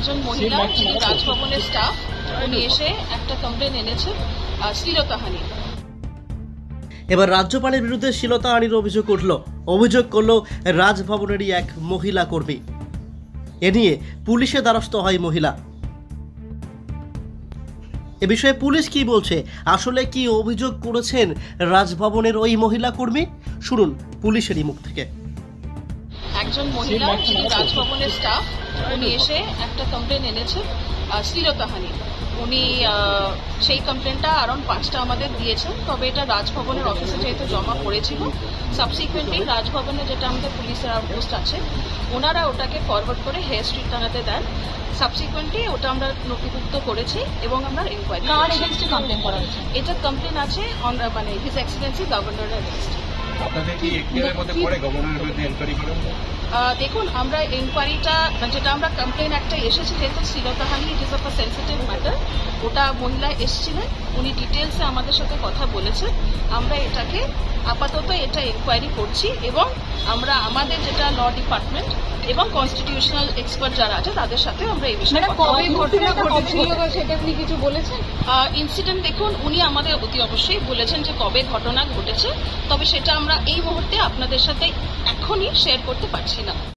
একজন মহিলা যিনি রাজভবনের স্টাফ, উনি এসে একটা কমপ্লেন এনেছে শ্লীলতাহানি। এবার রাজ্যপালের বিরুদ্ধে শ্লীলতাহানির অভিযোগ করলো রাজভবনেরই এক মহিলা কর্মী। এ নিয়ে পুলিশের দ্বারস্থ হয় মহিলা। এ বিষয়ে পুলিশ কি বলছে, আসলে কি অভিযোগ করেছেন রাজভবনের ওই মহিলা কর্মী, শুনুন পুলিশেরই মুখ থেকে। একজন মহিলা যিনি রাজভবনের স্টাফ, উনি এসে একটা কমপ্লেন এনেছে শ্লীলতাহানি। উনি সেই কমপ্লেনটা অ্যারাউন্ড 5টা আমাদের দিয়েছেন, তবে এটা রাজভবনের অফিসে যেহেতু জমা পড়েছিল, সাবসিকুয়েন্টলি রাজভবনে যেটা আমাদের পুলিশের আউটপোস্ট আছে ওনারা ওটাকে ফরওয়ার্ড করে হেয়ার স্ট্রিট থানাতে দেন। সাবসিকুয়েন্টলি ওটা আমরা নথিভুক্ত করেছি এবং আমরা ইনকোয়ারি। কার এগেইনস্টে কমপ্লেন করা হচ্ছে? এটা কমপ্লেন আছে মানে হিজ এক্সেলেন্সি গভর্নরের এগেইনস্ট। আপনাদের কি এখতিয়ারের মধ্যে পড়ে গভর্নরের বিরুদ্ধে এনকোয়ারি করেন? দেখুন, আমরা এনকোয়ারিটা যেটা আমরা কমপ্লেন একটা এসেছে, যেহেতু শ্লীলতাহানি it is of a sensitive matter, ওটা মহিলা এসেছিলেন, উনি ডিটেলসে আমাদের সাথে কথা বলেছেন। আমরা এটাকে আপাতত এটা এনকোয়ারি করছি এবং আমরা আমাদের যেটা ল ডিপার্টমেন্ট এবং কনস্টিটিউশনাল এক্সপার্ট যারা আছে তাদের সাথে আমরা এই বিষয়ে কবে ঘটনা ঘটেছিল সেটা আপনি কিছু বলেছেন? ইনসিডেন্ট দেখুন, উনি আমাদের অতি অবশ্যই বলেছেন যে কবে ঘটনা ঘটেছে, তবে সেটা আমরা এই মুহূর্তে আপনাদের সাথে এখনই শেয়ার করতে পারছি না।